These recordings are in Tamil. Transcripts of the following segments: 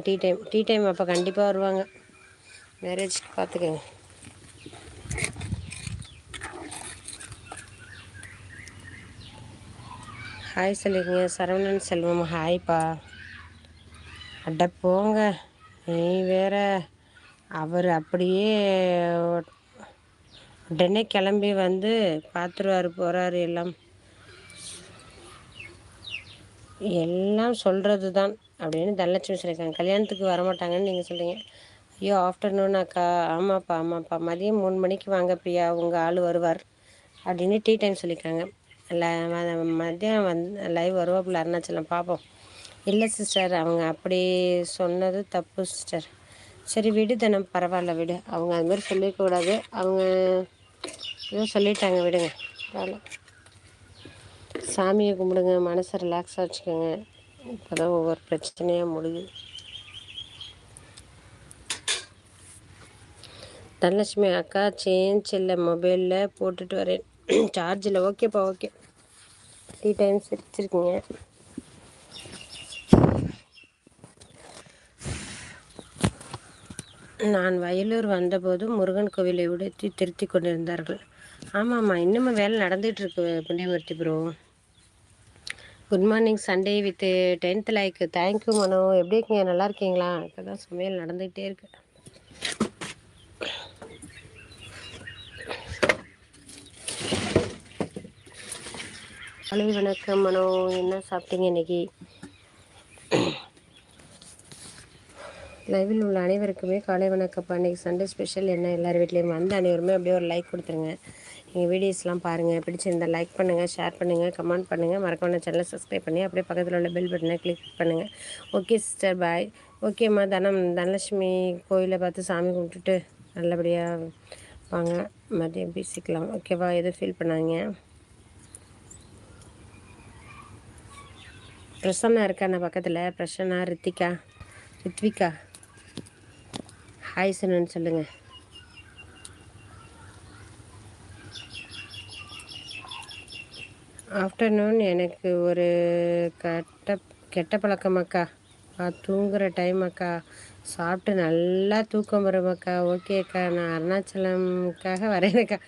டீ டைம் அப்போ கண்டிப்பாக வருவாங்க. மேரேஜ் பார்த்துக்கங்க. ஹாய் சொல்லிங்க. சரவணன் செல்வம் ஹாய்ப்பா. அட போங்க, நீ வேற. அவர் அப்படியே உடனே கிளம்பி வந்து பார்த்துருவாரு போகிறாரு. எல்லாம் சொல்கிறது தான் அப்படின்னு தனலட்சுமி சொல்லியிருக்காங்க. கல்யாணத்துக்கு வரமாட்டாங்கன்னு நீங்கள் சொல்கிறீங்க. ஐயோ ஆஃப்டர்நூன் அக்கா. ஆமாப்பா மதியம் 3 மணிக்கு வாங்க பிரியா, உங்கள் ஆள் வருவார் அப்படின்னு டீ டைம் சொல்லியிருக்காங்க. மதியம் லைவ் வருவாப்புல அருணாச்சலம், பார்ப்போம். இல்லை சிஸ்டர், அவங்க அப்படி சொன்னது தப்பு சிஸ்டர். சரி விடு தனம், பரவாயில்ல விடு. அவங்க அது மாதிரி சொல்லிக்கூடாது. அவங்க ஏதோ சொல்லிட்டாங்க, விடுங்க. பரவாயில்ல. சாமியை கும்பிடுங்க, மனசை ரிலாக்ஸாக வச்சுக்கோங்க. இப்போ தான் ஒவ்வொரு பிரச்சனையாக முடியுது. தனலட்சுமி அக்கா, சேஞ்ச் இல்லை, மொபைலில் போட்டுட்டு வரேன், சார்ஜில். ஓகேப்பா ஓகே. Tea time சிரிச்சிருக்கீங்க. நான் வயலூர் வந்தபோது முருகன் கோவிலை உடைத்து திருத்தி கொண்டிருந்தார்கள். ஆமாம்மா, இன்னமும் வேலை நடந்துகிட்ருக்கு Punniyamoorthy bro. Good morning Sunday with 10th like. Thank you Mano. எப்படி இருக்கீங்க, நல்லா இருக்கீங்களா? இப்போ தான் சமையல் நடந்துகிட்டே இருக்கு. காலை வணக்கம் மனோ. என்ன சாப்பிட்டீங்க இன்னைக்கு? லைவில் உள்ள அனைவருக்குமே காலை வணக்கம். அன்றைக்கி சண்டே ஸ்பெஷல் என்ன? எல்லார் வீட்லேயும் வந்து அனைவருமே அப்படியே ஒரு லைக் கொடுத்துருங்க. எங்கள் வீடியோஸ்லாம் பாருங்கள், பிடிச்சிருந்தால் லைக் பண்ணுங்கள், ஷேர் பண்ணுங்கள், கமெண்ட் பண்ணுங்கள். மறக்காம சேனலை சப்ஸ்கிரைப் பண்ணி அப்படியே பக்கத்தில் உள்ள பெல் பட்டனை கிளிக் பண்ணுங்கள். ஓகே சிஸ்டர், பாய். ஓகேம்மா. தனலட்சுமி கோயிலை பார்த்து சாமி கும்பிட்டுட்டு நல்லபடியாக வாங்க, மதியம் பேசிக்கலாம். ஓகேவா? எதுவும் ஃபீல் பண்ணாங்க. பிரசன்னா இருக்காண்ணா பக்கத்தில்? பிரசன்னா, ரித்விகா ஹாய் சொன்னு சொல்லுங்கள். ஆஃப்டர்நூன் எனக்கு ஒரு கெட்ட பழக்கம் அக்கா. தூங்குகிற டைம் அக்கா. சாப்பிட்டு நல்லா தூக்கம் வரும் அக்கா. ஓகே அக்கா, நான் அருணாச்சலம்காக வரேனக்கா.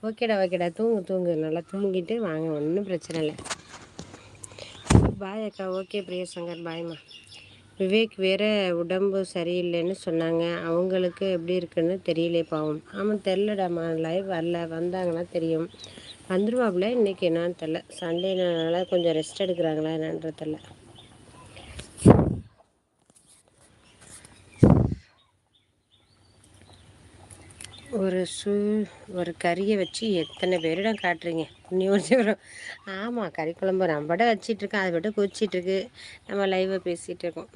ஓகேடா தூங்கு, நல்லா தூங்கிட்டு வாங்க, ஒன்றும் பிரச்சனை இல்லை. பாய் அக்கா. ஓகே பிரியசங்கர், பாய்மா. விவேக் வேற உடம்பு சரியில்லைன்னு சொன்னாங்க, அவங்களுக்கு எப்படி இருக்குன்னு தெரியலே பாவம். ஆமாம், தெரிலடாமா, லைவ் வரல, வந்தாங்கன்னா தெரியும். வந்துருவாப்புல. இன்றைக்கி என்னான்னு தெரில, சண்டேனால கொஞ்சம் ரெஸ்ட் எடுக்கிறாங்களா என்னன்ற தெரில. ஒரு கறியை வச்சு எத்தனை பேரிடம் காட்டுறீங்க புண்ணியம். ஆமாம், கறி குழம்பு நம்மட வச்சிட்ருக்கேன், அதை விட்டு கொச்சிட்ருக்கு. நம்ம லைவை பேசிகிட்டு இருக்கோம்.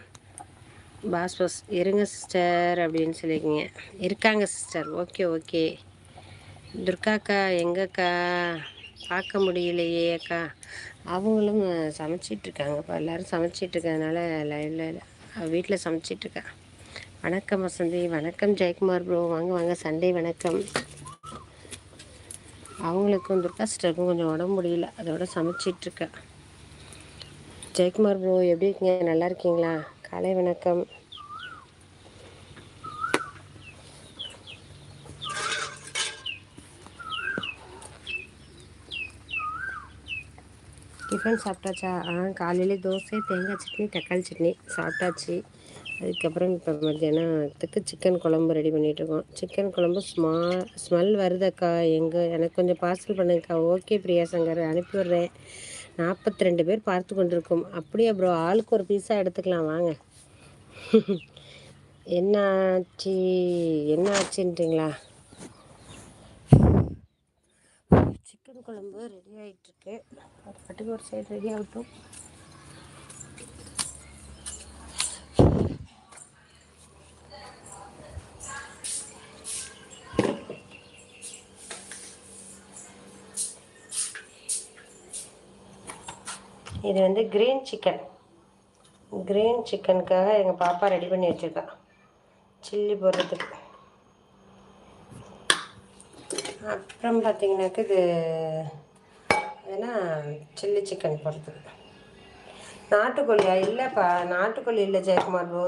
பாஸ் இருங்க சிஸ்டர் அப்படின்னு சொல்லியிருக்கீங்க. இருக்காங்க சிஸ்டர். ஓகே. துர்காக்கா எங்கக்கா? பார்க்க முடியலையே அக்கா. அவங்களும் சமைச்சிட்ருக்காங்கப்பா. எல்லோரும் சமைச்சிட்ருக்கறதுனால லைவில் வீட்டில் சமைச்சிட்ருக்கேன். வணக்கம் வசந்தி. வணக்கம் ஜெயக்குமார் ப்ரோ. வாங்க சண்டே வணக்கம். அவங்களுக்கும் துர்கா சிஸ்டருக்கும் கொஞ்சம் உடம்பு முடியல, அதோட சமைச்சிட்ருக்கேன். ஜெயக்குமார் ப்ரோ எப்படி இருக்கீங்க, நல்லா இருக்கீங்களா? காலை வணக்கம். டிஃபன் சாப்பிட்டாச்சா? காலையிலே தோசை, தேங்காய் சட்னி, தக்காளி சட்னி சாப்பிட்டாச்சு. அதுக்கப்புறம் இப்போ மத்தியானத்துக்கு சிக்கன் குழம்பு ரெடி பண்ணிகிட்ருக்கோம். சிக்கன் குழம்பு ஸ்மெல் வருதக்கா. எனக்கு கொஞ்சம் பார்சல் பண்ணுங்கக்கா. ஓகே பிரியாசங்கர், அனுப்பி விட்றேன். 42 பேர் பார்த்து கொண்டிருக்கோம். அப்படியே ப்ரோ, ஆளுக்கு ஒரு பீஸாக எடுத்துக்கலாம் வாங்க. என்ன ஆச்சுன்றீங்களா? சிக்கன் குழம்பு ரெடி ஆகிட்டுருக்கு. ஒரு பாட்டுக்கு ஒரு சைடு ரெடி ஆகட்டும். இது கிரீன் சிக்கனுக்காக எங்கள் பாப்பா ரெடி பண்ணி வச்சுருக்கா, சில்லி போடுறதுக்கு. அப்புறம் பார்த்தீங்கன்னாக்க இது ஏன்னா சில்லி சிக்கன் போடுறதுக்கு. நாட்டுக்கோழியா? இல்லைப்பா, நாட்டுக்கோழி இல்லை ஜெயக்குமார் ப்ரோ.